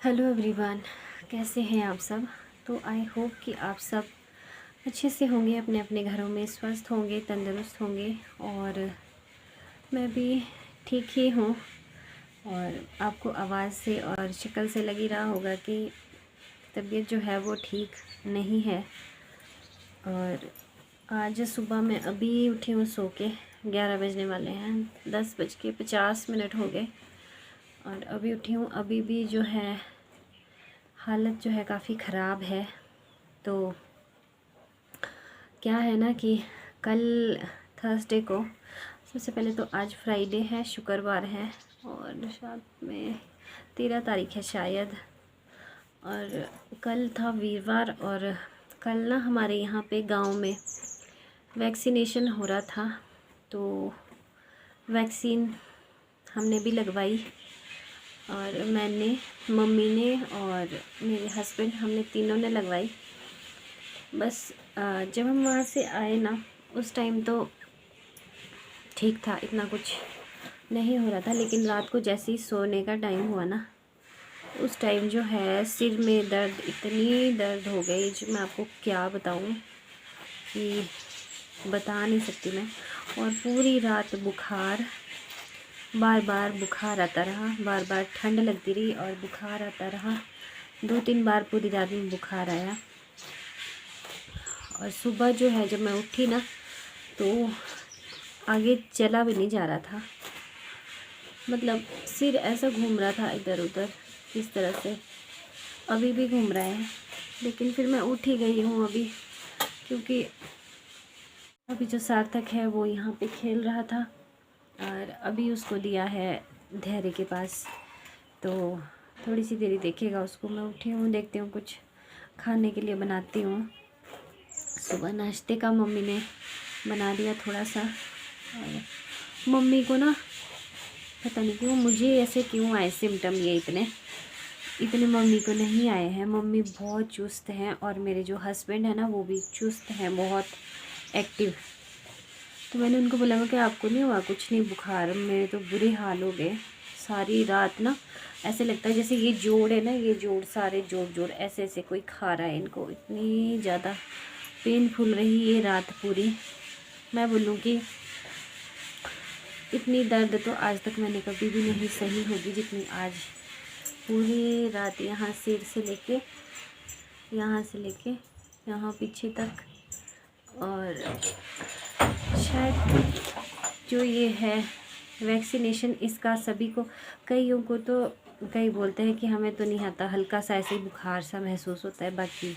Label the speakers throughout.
Speaker 1: Hello everyone, कैसे हैं आप सब। तो आई होप कि आप सब अच्छे से होंगे, अपने अपने घरों में स्वस्थ होंगे, तंदुरुस्त होंगे। और मैं भी ठीक ही हूँ। और आपको आवाज़ से और शक्ल से लग ही रहा होगा कि तबीयत जो है वो ठीक नहीं है। और आज सुबह मैं अभी उठी हूँ सो के, 11 बजने वाले हैं, 10:50 हो गए और अभी उठी हूँ। अभी भी जो है हालत जो है काफ़ी ख़राब है। तो क्या है ना कि कल थर्सडे को, सबसे पहले तो आज फ्राइडे है, शुक्रवार है और साथ में 13 तारीख है शायद, और कल था वीरवार। और कल ना हमारे यहाँ पे गांव में वैक्सीनेशन हो रहा था, तो वैक्सीन हमने भी लगवाई। और मैंने, मम्मी ने और मेरे हस्बैंड, हमने तीनों ने लगवाई। बस जब हम वहाँ से आए ना, उस टाइम तो ठीक था, इतना कुछ नहीं हो रहा था। लेकिन रात को जैसे ही सोने का टाइम हुआ ना, उस टाइम जो है सिर में दर्द, इतनी दर्द हो गई जो मैं आपको क्या बताऊँ, कि बता नहीं सकती मैं। और पूरी रात बुखार, बार बार बुखार आता रहा, बार बार ठंड लगती रही और बुखार आता रहा। 2-3 बार पूरी रात में बुखार आया। और सुबह जो है जब मैं उठी ना, तो आगे चला भी नहीं जा रहा था। मतलब सिर ऐसा घूम रहा था इधर उधर, इस तरह से अभी भी घूम रहा है। लेकिन फिर मैं उठ ही गई हूँ अभी, क्योंकि अभी जो सार्थक है वो यहाँ पे खेल रहा था और अभी उसको दिया है धैर्य के पास, तो थोड़ी सी देरी देखेगा उसको। मैं उठी हूँ, देखती हूँ कुछ खाने के लिए बनाती हूँ। सुबह नाश्ते का मम्मी ने बना दिया थोड़ा सा। और मम्मी को ना पता नहीं क्यों, मुझे ऐसे क्यों आए सिम्टम, ये इतने मम्मी को नहीं आए हैं। मम्मी बहुत चुस्त हैं और मेरे जो हस्बैंड है ना वो भी चुस्त हैं, बहुत एक्टिव। तो मैंने उनको बोला कि आपको नहीं हुआ? कुछ नहीं, बुखार, मेरे तो बुरे हाल हो गए सारी रात ना। ऐसे लगता है जैसे ये जोड़ है ना, ये जोड़, सारे जोड़ ऐसे ऐसे कोई खा रहा है इनको। इतनी ज़्यादा पेनफुल रही ये रात पूरी। मैं बोलूँ कि इतनी दर्द तो आज तक मैंने कभी भी नहीं सही होगी जितनी आज। पूरी रात यहाँ सिर से लेके यहाँ पीछे तक। और शायद जो ये है वैक्सीनेशन, इसका सभी को, कईयों को तो, कई बोलते हैं कि हमें तो नहीं आता, हल्का सा ऐसे ही बुखार सा महसूस होता है, बाकी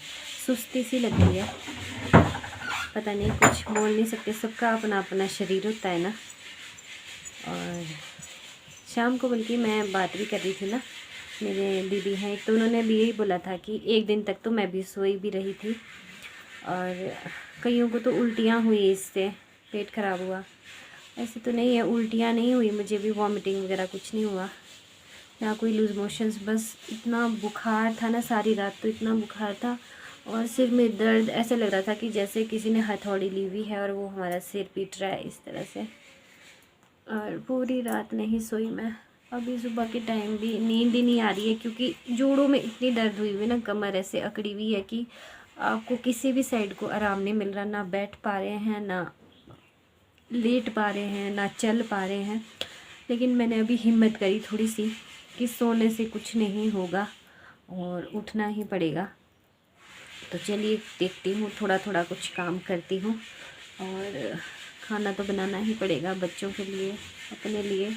Speaker 1: सुस्ती सी लगती है। पता नहीं, कुछ बोल नहीं सकते, सबका अपना अपना शरीर होता है ना। और शाम को बल्कि मैं बात भी कर रही थी ना, मेरे दीदी हैं तो उन्होंने भी यही बोला था कि एक दिन तक तो मैं भी सोई भी रही थी। और कईयों को तो उल्टियाँ हुई, इससे पेट खराब हुआ। ऐसे तो नहीं है, उल्टियाँ नहीं हुई मुझे भी, वॉमिटिंग वगैरह कुछ नहीं हुआ, ना कोई लूज़ मोशंस। बस इतना बुखार था ना सारी रात, तो इतना बुखार था और सिर में दर्द, ऐसे लग रहा था कि जैसे किसी ने हथौड़ी ली हुई है और वो हमारा सिर पीट रहा है, इस तरह से। और पूरी रात नहीं सोई मैं। अभी सुबह के टाइम भी नींद ही नहीं आ रही है, क्योंकि जोड़ों में इतनी दर्द हुई हुई ना, कमर ऐसे अकड़ी हुई है कि आपको किसी भी साइड को आराम नहीं मिल रहा। ना बैठ पा रहे हैं, ना लेट पा रहे हैं, ना चल पा रहे हैं। लेकिन मैंने अभी हिम्मत करी थोड़ी सी कि सोने से कुछ नहीं होगा और उठना ही पड़ेगा। तो चलिए देखती हूँ, थोड़ा थोड़ा कुछ काम करती हूँ। और खाना तो बनाना ही पड़ेगा बच्चों के लिए, अपने लिए।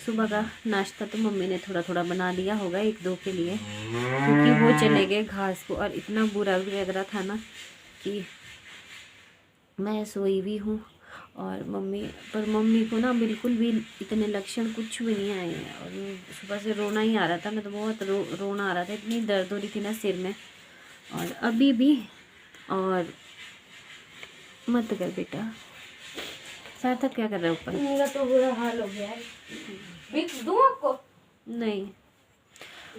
Speaker 1: सुबह का नाश्ता तो मम्मी ने थोड़ा थोड़ा बना दिया होगा 1-2 के लिए, क्योंकि वो चले गए घास को। और इतना बुरा भी लग रहा था ना कि मैं सोई भी हूँ और मम्मी को ना बिल्कुल भी इतने लक्षण कुछ भी नहीं आए हैं। और सुबह से रोना ही आ रहा था, मैं तो बहुत रोना आ रहा था, इतनी दर्द हो रही थी ना सिर में। और अभी भी। और मत कर बेटा। सार्थक क्या कर रहा है ऊपर?
Speaker 2: मेरा तो बुरा हाल हो गया है। विक्स दूं आपको?
Speaker 1: नहीं।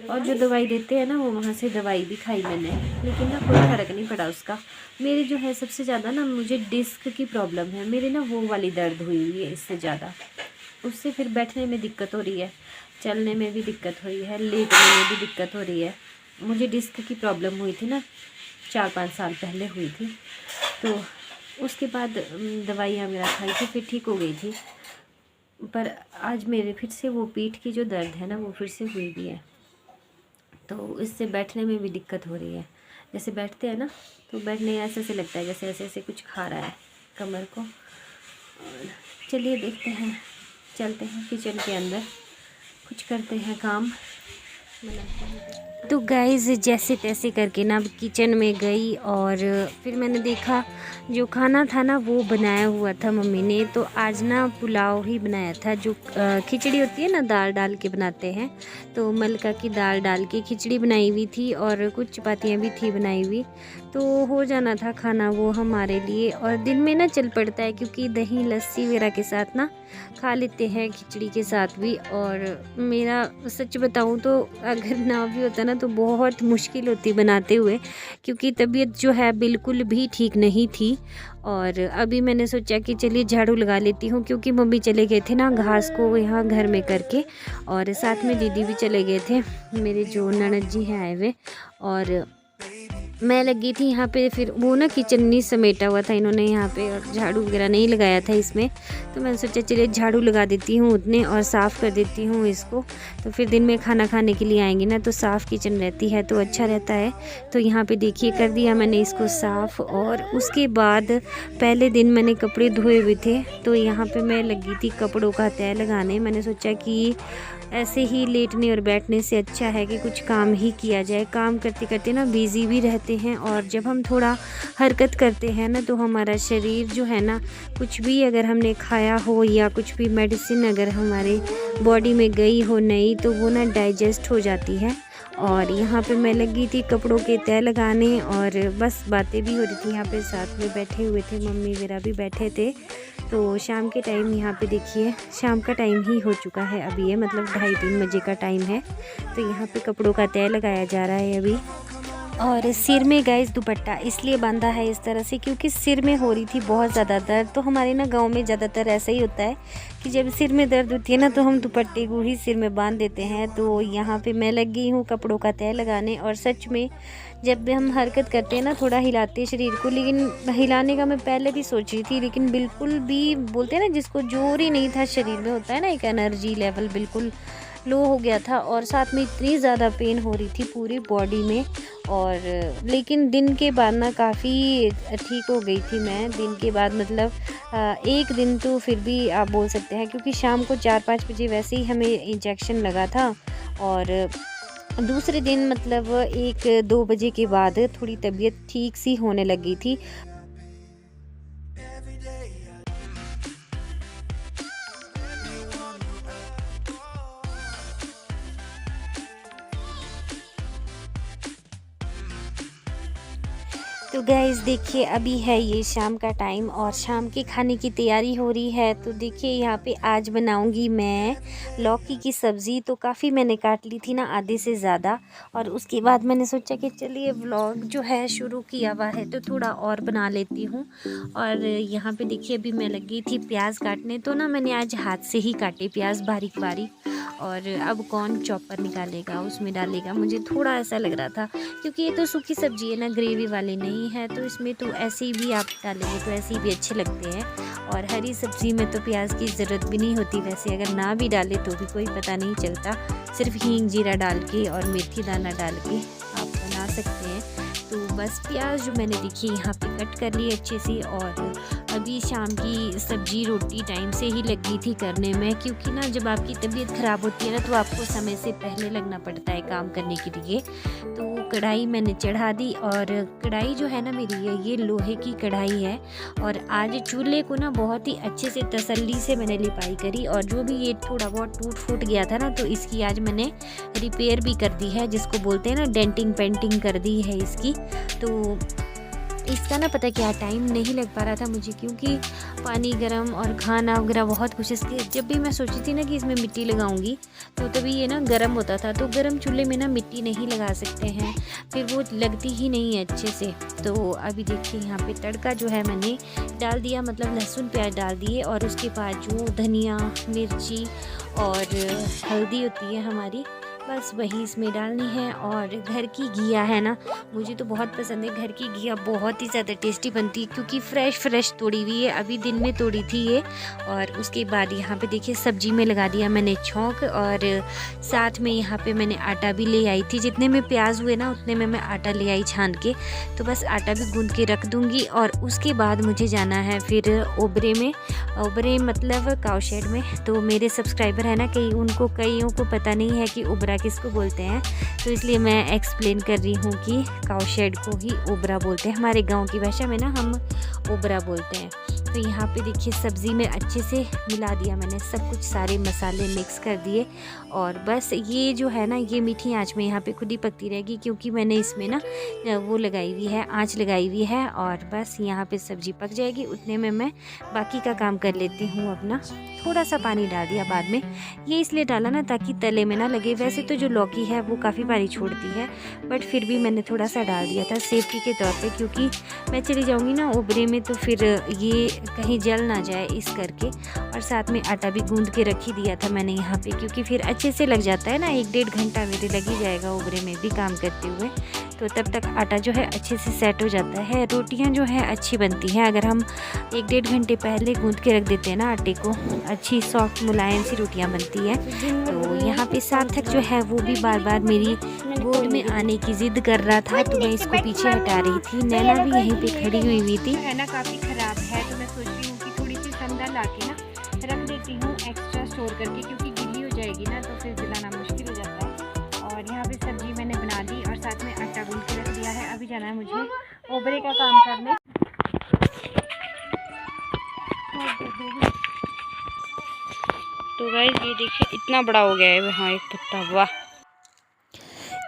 Speaker 1: और जो दवाई देते हैं ना, वो वहाँ से दवाई भी खाई मैंने, लेकिन ना कोई फ़र्क नहीं पड़ा उसका। मेरे जो है सबसे ज़्यादा ना, मुझे डिस्क की प्रॉब्लम है, मेरे ना वो वाली दर्द हुई हुई है इससे ज़्यादा। उससे फिर बैठने में दिक्कत हो रही है, चलने में भी दिक्कत हो रही है, लेटने में भी दिक्कत हो रही है। मुझे डिस्क की प्रॉब्लम हुई थी ना, 4-5 साल पहले हुई थी, तो उसके बाद दवाइयाँ वगैरह खाई थी, फिर ठीक हो गई थी। पर आज मेरे फिर से वो पीठ की जो दर्द है ना, वो फिर से हुई भी है, तो इससे बैठने में भी दिक्कत हो रही है। जैसे बैठते हैं ना, तो बैठने ऐसे लगता है जैसे ऐसे ऐसे कुछ खा रहा है कमर को। और चलिए देखते हैं, चलते हैं किचन के अंदर, कुछ करते हैं काम, बनाते हैं। तो गाइज़ जैसे तैसे करके ना किचन में गई, और फिर मैंने देखा जो खाना था ना वो बनाया हुआ था मम्मी ने। तो आज ना पुलाव ही बनाया था, जो खिचड़ी होती है ना, दाल डाल के बनाते हैं, तो मलका की दाल डाल के खिचड़ी बनाई हुई थी, और कुछ चपातियाँ भी थी बनाई हुई, तो हो जाना था खाना वो हमारे लिए। और दिन में ना चल पड़ता है, क्योंकि दही लस्सी वगैरह के साथ ना खा लेते हैं, खिचड़ी के साथ भी। और मेरा सच बताऊँ तो अगर ना भी होता ना तो बहुत मुश्किल होती बनाते हुए, क्योंकि तबीयत जो है बिल्कुल भी ठीक नहीं थी। और अभी मैंने सोचा कि चलिए झाड़ू लगा लेती हूँ, क्योंकि मम्मी चले गए थे ना घास को यहाँ घर में करके, और साथ में दीदी भी चले गए थे, मेरे जो ननद जी हैं आए हुए। और मैं लगी थी यहाँ पे, फिर वो ना किचन नहीं समेटा हुआ था इन्होंने यहाँ पे, और झाड़ू वगैरह नहीं लगाया था इसमें, तो मैंने सोचा चलिए झाड़ू लगा देती हूँ उतने, और साफ़ कर देती हूँ इसको। तो फिर दिन में खाना खाने के लिए आएंगे ना, तो साफ़ किचन रहती है तो अच्छा रहता है। तो यहाँ पे देखिए कर दिया मैंने इसको साफ़। और उसके बाद पहले दिन मैंने कपड़े धोए हुए थे, तो यहाँ पर मैं लगी थी कपड़ों का तह लगाने। मैंने सोचा कि ऐसे ही लेटने और बैठने से अच्छा है कि कुछ काम ही किया जाए। काम करते करते ना बिज़ी भी रहते हैं, और जब हम थोड़ा हरकत करते हैं ना, तो हमारा शरीर जो है ना, कुछ भी अगर हमने खाया हो या कुछ भी मेडिसिन अगर हमारे बॉडी में गई हो नहीं, तो वो ना डाइजेस्ट हो जाती है। और यहाँ पे मैं लगी थी कपड़ों के तह लगाने, और बस बातें भी हो रही थी। यहाँ पे साथ में बैठे हुए थे, मम्मी वगैरह भी बैठे थे। तो शाम के टाइम यहाँ पे देखिए, शाम का टाइम ही हो चुका है अभी, ये मतलब 2:30-3 बजे का टाइम है। तो यहाँ पे कपड़ों का तह लगाया जा रहा है अभी। और सिर में गाइस दुपट्टा इसलिए बांधा है इस तरह से, क्योंकि सिर में हो रही थी बहुत ज़्यादा दर्द। तो हमारे ना गांव में ज़्यादातर ऐसा ही होता है कि जब सिर में दर्द होती है ना, तो हम दुपट्टे को ही सिर में बांध देते हैं। तो यहाँ पे मैं लग गई हूँ कपड़ों का तह लगाने। और सच में जब भी हम हरकत करते हैं ना, थोड़ा हिलाते हैं शरीर को, लेकिन हिलाने का मैं पहले भी सोच रही थी, लेकिन बिल्कुल भी बोलते हैं ना जिसको जोर ही नहीं था शरीर में, होता है ना एक एनर्जी लेवल बिल्कुल लो हो गया था। और साथ में इतनी ज़्यादा पेन हो रही थी पूरी बॉडी में। और लेकिन दिन के बाद ना काफ़ी ठीक हो गई थी मैं, दिन के बाद मतलब एक दिन तो फिर भी आप बोल सकते हैं, क्योंकि शाम को 4-5 बजे वैसे ही हमें इंजेक्शन लगा था। और दूसरे दिन मतलब 1-2 बजे के बाद थोड़ी तबीयत ठीक सी होने लगी थी। तो गाइस देखिए अभी है ये शाम का टाइम, और शाम के खाने की तैयारी हो रही है। तो देखिए यहाँ पे आज बनाऊंगी मैं लौकी की सब्ज़ी। तो काफ़ी मैंने काट ली थी ना, आधे से ज़्यादा। और उसके बाद मैंने सोचा कि चलिए व्लॉग जो है शुरू किया हुआ है तो थोड़ा और बना लेती हूँ। और यहाँ पे देखिए अभी मैं लगी थी प्याज काटने। तो ना मैंने आज हाथ से ही काटे प्याज बारीक बारीक। और अब कौन चॉपर निकालेगा, उसमें डालेगा, मुझे थोड़ा ऐसा लग रहा था, क्योंकि ये तो सूखी सब्ज़ी है ना, ग्रेवी वाली नहीं है। तो इसमें तो ऐसे ही भी आप डालेंगे तो ऐसे ही भी अच्छे लगते हैं। और हरी सब्ज़ी में तो प्याज की ज़रूरत भी नहीं होती, वैसे अगर ना भी डाले तो भी कोई पता नहीं चलता। सिर्फ हींग जीरा डाल के और मेथी दाना डाल के आप बना सकते हैं। तो बस प्याज जो मैंने देखी यहाँ पे कट कर ली अच्छे से। और अभी शाम की सब्ज़ी रोटी टाइम से ही लगी थी करने में, क्योंकि ना जब आपकी तबीयत ख़राब होती है ना, तो आपको समय से पहले लगना पड़ता है काम करने के लिए। तो कढ़ाई मैंने चढ़ा दी, और कढ़ाई जो है ना मेरी ये लोहे की कढ़ाई है। और आज चूल्हे को ना बहुत ही अच्छे से तसल्ली से मैंने लिपाई करी, और जो भी ये थोड़ा बहुत टूट फूट गया था ना, तो इसकी आज मैंने रिपेयर भी कर दी है, जिसको बोलते हैं ना डेंटिंग पेंटिंग कर दी है इसकी। तो इसका ना पता क्या टाइम नहीं लग पा रहा था मुझे, क्योंकि पानी गर्म और खाना वगैरह बहुत कुछ। इसके जब भी मैं सोची थी ना कि इसमें मिट्टी लगाऊंगी तो तभी ये ना गर्म होता था, तो गर्म चूल्हे में ना मिट्टी नहीं लगा सकते हैं, फिर वो लगती ही नहीं है अच्छे से। तो अभी देखिए यहाँ पे तड़का जो है मैंने डाल दिया, मतलब लहसुन प्याज डाल दिए, और उसके बाद जो धनिया मिर्ची और हल्दी होती है हमारी, बस वही इसमें डालनी है। और घर की घिया है ना, मुझे तो बहुत पसंद है। घर की घिया बहुत ही ज़्यादा टेस्टी बनती है, क्योंकि फ्रेश तोड़ी हुई है, अभी दिन में तोड़ी थी ये। और उसके बाद यहाँ पे देखिए सब्जी में लगा दिया मैंने छौंक, और साथ में यहाँ पे मैंने आटा भी ले आई थी। जितने में प्याज हुए ना उतने में मैं आटा ले आई छान के, तो बस आटा भी गूंद के रख दूँगी। और उसके बाद मुझे जाना है फिर ओबरे में, ओबरे मतलब काउशेड में। तो मेरे सब्सक्राइबर है ना, कईयों को पता नहीं है कि ओबरा किसको बोलते हैं, तो इसलिए मैं एक्सप्लेन कर रही हूँ कि काउशेड को ही ओबरा बोलते हैं। हमारे गांव की भाषा में ना हम ओबरा बोलते हैं। तो यहाँ पे देखिए सब्ज़ी में अच्छे से मिला दिया मैंने सब कुछ, सारे मसाले मिक्स कर दिए। और बस ये जो है ना, ये मीठी आंच में यहाँ पे खुद ही पकती रहेगी, क्योंकि मैंने इसमें ना वो लगाई हुई है, आंच लगाई हुई है। और बस यहाँ पे सब्ज़ी पक जाएगी, उतने में मैं बाकी का काम कर लेती हूँ अपना। थोड़ा सा पानी डाल दिया बाद में, ये इसलिए डाला ना ताकि तले में ना लगे। वैसे तो जो लौकी है वो काफ़ी पानी छोड़ती है, बट फिर भी मैंने थोड़ा सा डाल दिया था सेफ्टी के तौर पे, क्योंकि मैं चली जाऊँगी ना ओबरे में तो फिर ये कहीं जल ना जाए इस करके। और साथ में आटा भी गूंद के रख ही दिया था मैंने यहाँ पे, क्योंकि फिर अच्छे से लग जाता है ना, 1-1.5 घंटा मेरे लग ही जाएगा ओबरे में भी काम करते हुए। तो तब तक आटा जो है अच्छे से सेट हो जाता है। रोटियां जो है अच्छी बनती हैं अगर हम 1-1.5 घंटे पहले गूंद के रख देते हैं ना आटे को, अच्छी सॉफ्ट मुलायम सी रोटियां बनती है। तो यहाँ पे सार्थक जो है वो भी बार बार मेरी गोद में आने की ज़िद कर रहा था, तो मैं इसको पीछे हटा रही थी। नैना भी यहीं पे खड़ी हुई थी। है ना काफ़ी ख़राब है, तो मैं सोच रही हूँ कि थोड़ी सी समदा ला के ना रख देती हूँ एक्स्ट्रा स्टोर करके, क्योंकि गीली हो जाएगी ना तो फिर जलाना मुश्किल हो जाता है। और यहाँ पे सब्जी मैंने बना दी और साथ में आटा गूंद के रख दिया है। अभी जाना है मुझे ओबरे का काम करने। तो गाइस ये देखिए इतना बड़ा हो गया है वहाँ एक पत्ता, वाह।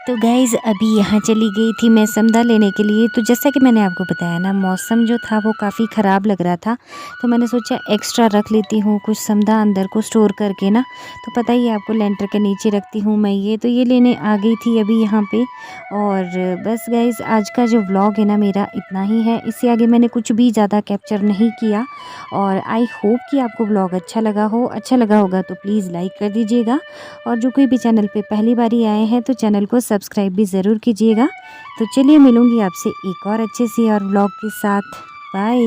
Speaker 1: तो गाइज़ अभी यहाँ चली गई थी मैं समदा लेने के लिए। तो जैसा कि मैंने आपको बताया ना, मौसम जो था वो काफ़ी ख़राब लग रहा था, तो मैंने सोचा एक्स्ट्रा रख लेती हूँ कुछ समदा अंदर को स्टोर करके ना। तो पता ही है आपको, लेंटर के नीचे रखती हूँ मैं ये। तो ये लेने आ गई थी अभी यहाँ पे। और बस गाइज़ आज का जो व्लॉग है ना मेरा इतना ही है, इससे आगे मैंने कुछ भी ज़्यादा कैप्चर नहीं किया। और आई होप कि आपको व्लॉग अच्छा लगा होगा तो प्लीज़ लाइक कर दीजिएगा। और जो कोई भी चैनल पे पहली बार ही आए हैं तो चैनल को सब्सक्राइब भी ज़रूर कीजिएगा। तो चलिए मिलूँगी आपसे एक और अच्छे से और व्लॉग के साथ। बाय।